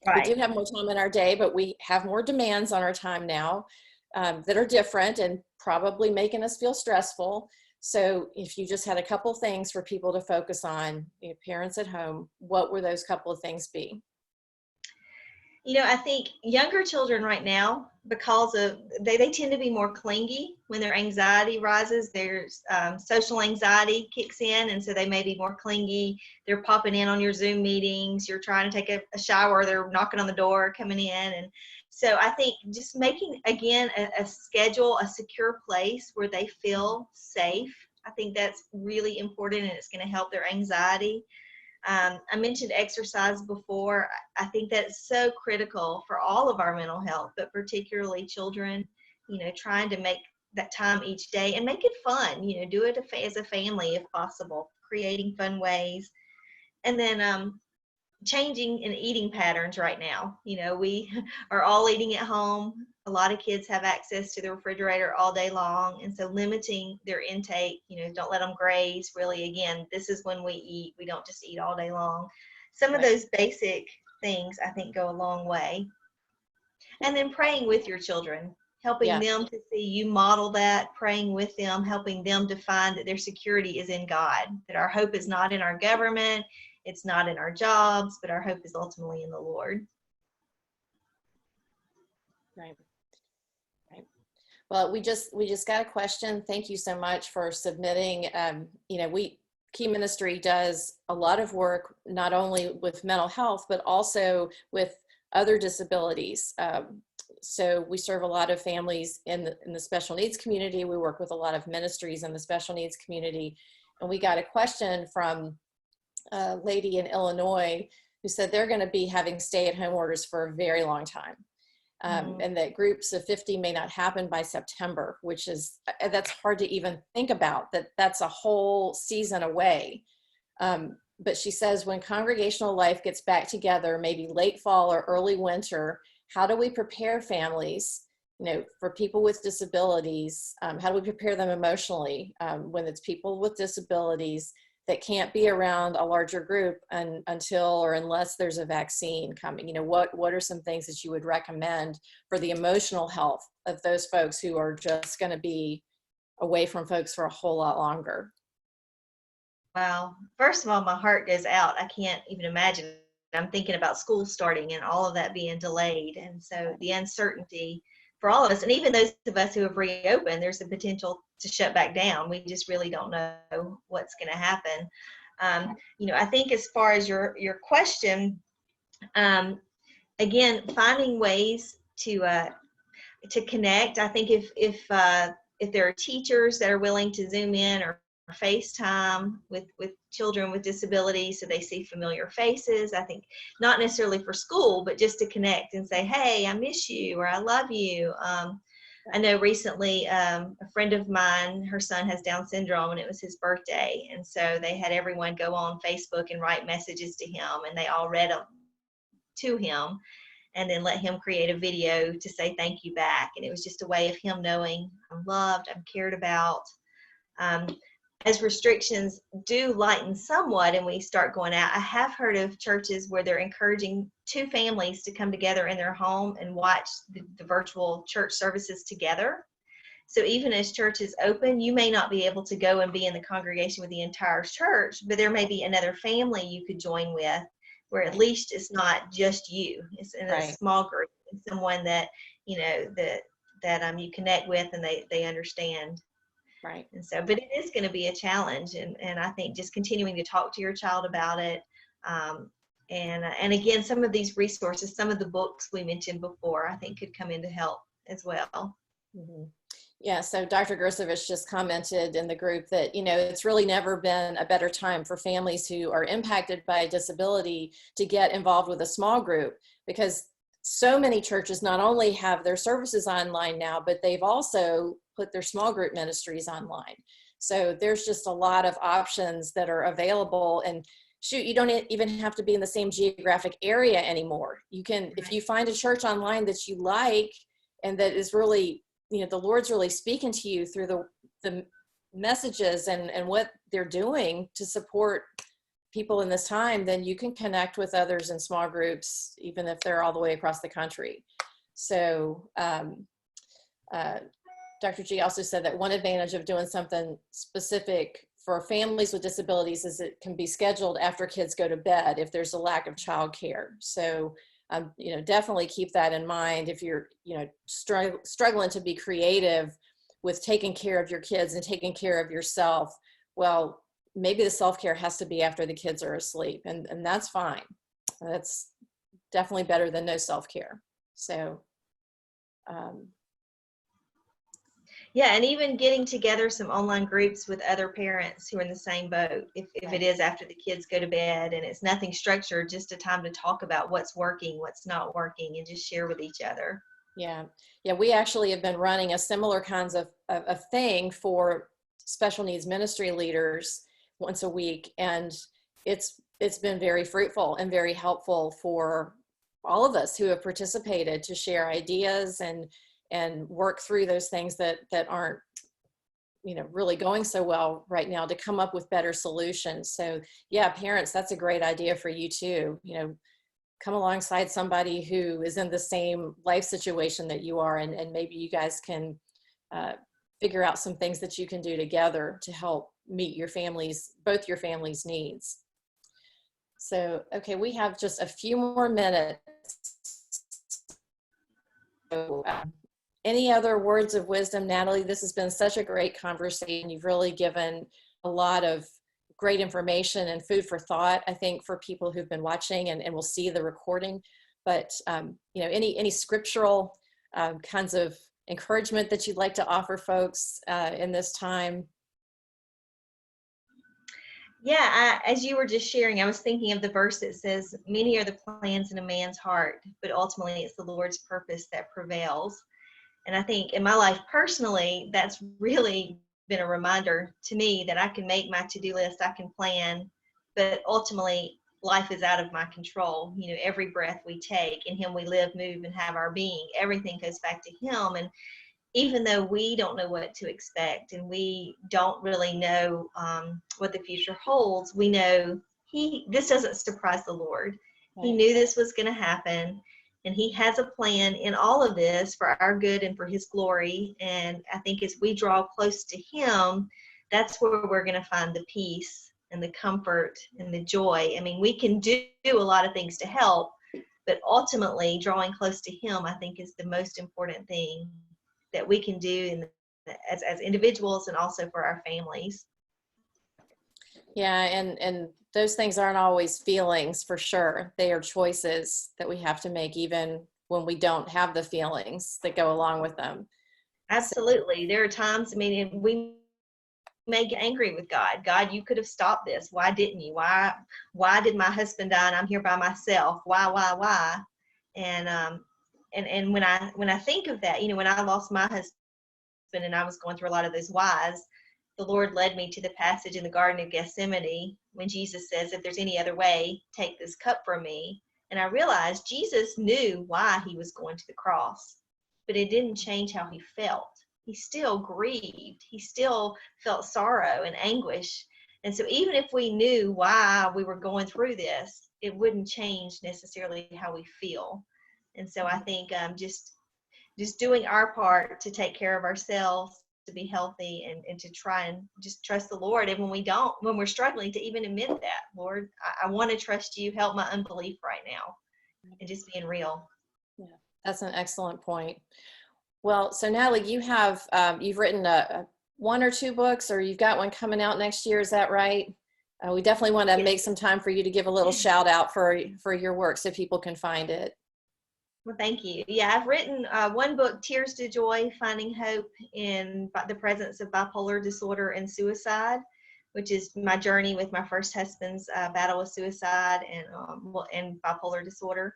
[SPEAKER 2] Right.
[SPEAKER 1] We do have more time in our day, but we have more demands on our time now that are different and probably making us feel stressful. So if you just had a couple things for people to focus on, parents at home, what would those couple of things be?
[SPEAKER 2] I think younger children right now, because of they tend to be more clingy when their anxiety rises. There's social anxiety kicks in, and so they may be more clingy. They're popping in on your Zoom meetings. You're trying to take a shower. They're knocking on the door, coming in. And so I think just making, again, a schedule, a secure place where they feel safe. I think that's really important, and it's going to help their anxiety. I mentioned exercise before. I think that's so critical for all of our mental health, but particularly children, trying to make that time each day and make it fun, do it as a family if possible, creating fun ways. And then changing in eating patterns right now. We are all eating at home. A lot of kids have access to the refrigerator all day long. And so limiting their intake, don't let them graze. Really, again, this is when we eat. We don't just eat all day long. Some of those basic things, I think, go a long way. And then praying with your children, helping them to see you model that, praying with them, helping them to find that their security is in God, that our hope is not in our government, it's not in our jobs, but our hope is ultimately in the Lord.
[SPEAKER 1] Right. Right. Well, we just got a question. Thank you so much for submitting. Key Ministry does a lot of work, not only with mental health, but also with other disabilities. So we serve a lot of families in the special needs community. We work with a lot of ministries in the special needs community. And we got a question from a lady in Illinois who said they're going to be having stay-at-home orders for a very long time. And that groups of 50 may not happen by September, that's hard to even think about, that's a whole season away. But she says when congregational life gets back together, maybe late fall or early winter, how do we prepare families, for people with disabilities? How do we prepare them emotionally when it's people with disabilities that can't be around a larger group until or unless there's a vaccine coming? What are some things that you would recommend for the emotional health of those folks who are just going to be away from folks for a whole lot longer?
[SPEAKER 2] Wow. First of all, my heart goes out. I can't even imagine. I'm thinking about school starting and all of that being delayed. And so the uncertainty for all of us, and even those of us who have reopened, there's a potential to shut back down. We just really don't know what's going to happen. I think as far as your question, again, finding ways to connect. I think if there are teachers that are willing to Zoom in or FaceTime with children with disabilities so they see familiar faces, I think not necessarily for school, but just to connect and say, hey, I miss you, or I love you. I know recently a friend of mine, her son has Down syndrome, and it was his birthday. And so they had everyone go on Facebook and write messages to him, and they all read them to him. and then let him create a video to say thank you back. And it was just a way of him knowing I'm loved, I'm cared about. As restrictions do lighten somewhat and we start going out, I have heard of churches where they're encouraging two families to come together in their home and watch the virtual church services together. So even as churches open, you may not be able to go and be in the congregation with the entire church, but there may be another family you could join with, where at least it's not just you. It's in a
[SPEAKER 1] Right.
[SPEAKER 2] small group, someone that, you know, that you connect with and they understand.
[SPEAKER 1] Right.
[SPEAKER 2] And so, but it is going to be a challenge. And I think just continuing to talk to your child about it. And again, some of these resources, some of the books we mentioned before, I think could come in to help as well.
[SPEAKER 1] Mm-hmm. Yeah, so Dr. Gersovich just commented in the group that, you know, it's really never been a better time for families who are impacted by disability to get involved with a small group, because so many churches not only have their services online now, but they've also put their small group ministries online. So there's just a lot of options that are available. And shoot, you don't even have to be in the same geographic area anymore. You can, if you find a church online that you like and that is really, you know, the Lord's really speaking to you through the messages and what they're doing to support people in this time, then you can connect with others in small groups, even if they're all the way across the country. So Dr. G also said that one advantage of doing something specific for families with disabilities is it can be scheduled after kids go to bed if there's a lack of childcare. So you know, definitely keep that in mind if you're, you know, struggling to be creative with taking care of your kids and taking care of yourself. Well, maybe the self-care has to be after the kids are asleep, and that's fine. That's definitely better than no self-care. So
[SPEAKER 2] yeah, and even getting together some online groups with other parents who are in the same boat, if it is after the kids go to bed and it's nothing structured, just a time to talk about what's working, what's not working, and just share with each other.
[SPEAKER 1] Yeah, we actually have been running a similar kinds of thing for special needs ministry leaders once a week, and it's been very fruitful and very helpful for all of us who have participated to share ideas and work through those things that aren't, you know, really going so well right now, to come up with better solutions. So yeah, parents, that's a great idea for you too. You know, come alongside somebody who is in the same life situation that you are, and maybe you guys can figure out some things that you can do together to help meet your both your family's needs. So, okay, we have just a few more minutes. So, any other words of wisdom, Natalie? This has been such a great conversation. You've really given a lot of great information and food for thought, I think, for people who've been watching and will see the recording. But you know, any scriptural kinds of encouragement that you'd like to offer folks in this time?
[SPEAKER 2] Yeah, as you were just sharing, I was thinking of the verse that says, many are the plans in a man's heart, but ultimately it's the Lord's purpose that prevails. And I think in my life personally, that's really been a reminder to me that I can make my to-do list, I can plan, but ultimately life is out of my control. You know, every breath we take, in Him we live, move, and have our being. Everything goes back to Him. And even though we don't know what to expect and we don't really know what the future holds, we know this doesn't surprise the Lord. Right. He knew this was going to happen. And He has a plan in all of this for our good and for His glory. And I think as we draw close to Him, that's where we're going to find the peace and the comfort and the joy. I mean, we can do a lot of things to help, but ultimately drawing close to Him, I think, is the most important thing that we can do as individuals and also for our families.
[SPEAKER 1] Yeah, and those things aren't always feelings, for sure. They are choices that we have to make, even when we don't have the feelings that go along with them.
[SPEAKER 2] Absolutely. There are times, I mean, we may get angry with God. God, you could have stopped this. Why didn't you? Why did my husband die and I'm here by myself? Why? And when I think of that, you know, when I lost my husband and I was going through a lot of those whys, the Lord led me to the passage in the Garden of Gethsemane when Jesus says, if there's any other way, take this cup from me. And I realized Jesus knew why he was going to the cross, but it didn't change how he felt. He still grieved. He still felt sorrow and anguish. And so even if we knew why we were going through this, it wouldn't change necessarily how we feel. And so I think just doing our part to take care of ourselves, to be healthy, and to try and just trust the Lord. And when we're struggling, to even admit that, Lord, I want to trust you. Help my unbelief right now. And just being real.
[SPEAKER 1] Yeah, that's an excellent point. Well, so Natalie, you've written one or two books, or you've got one coming out next year. Is that right? We definitely want to make some time for you to give a little shout out for your work so people can find it.
[SPEAKER 2] Well, thank you. Yeah, I've written one book, Tears to Joy, Finding Hope in the Presence of Bipolar Disorder and Suicide, which is my journey with my first husband's battle with suicide and bipolar disorder.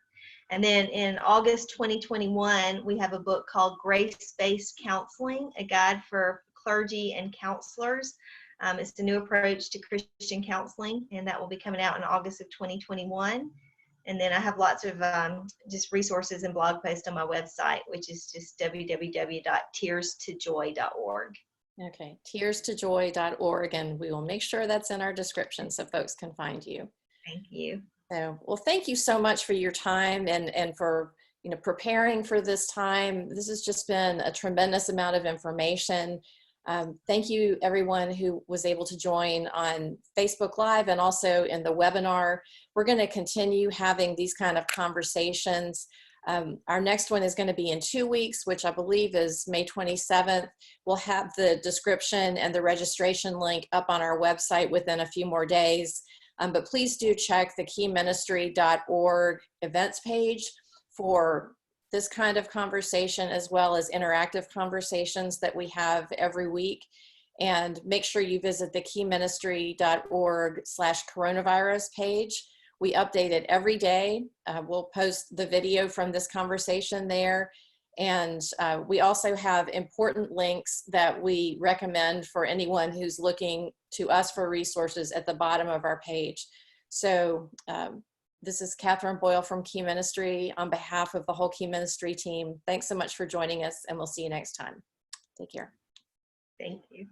[SPEAKER 2] And then in August 2021, we have a book called Grace-Based Counseling, a guide for clergy and counselors. It's a new approach to Christian counseling, and that will be coming out in August of 2021. And then I have lots of just resources and blog posts on my website, which is just www.tearstojoy.org.
[SPEAKER 1] Okay, tearstojoy.org, and we will make sure that's in our description so folks can find you.
[SPEAKER 2] Thank you.
[SPEAKER 1] So, well, thank you so much for your time and for preparing for this time. This has just been a tremendous amount of information. Thank you, everyone who was able to join on Facebook Live and also in the webinar. We're going to continue having these kind of conversations. Our next one is going to be in 2 weeks, which I believe is May 27th. We'll have the description and the registration link up on our website within a few more days. But please do check the keyministry.org events page for this kind of conversation, as well as interactive conversations that we have every week. And make sure you visit the keyministry.org/coronavirus page. We update it every day. We'll post the video from this conversation there. And we also have important links that we recommend for anyone who's looking to us for resources at the bottom of our page. So this is Catherine Boyle from Key Ministry on behalf of the whole Key Ministry team. Thanks so much for joining us, and we'll see you next time. Take care.
[SPEAKER 2] Thank you.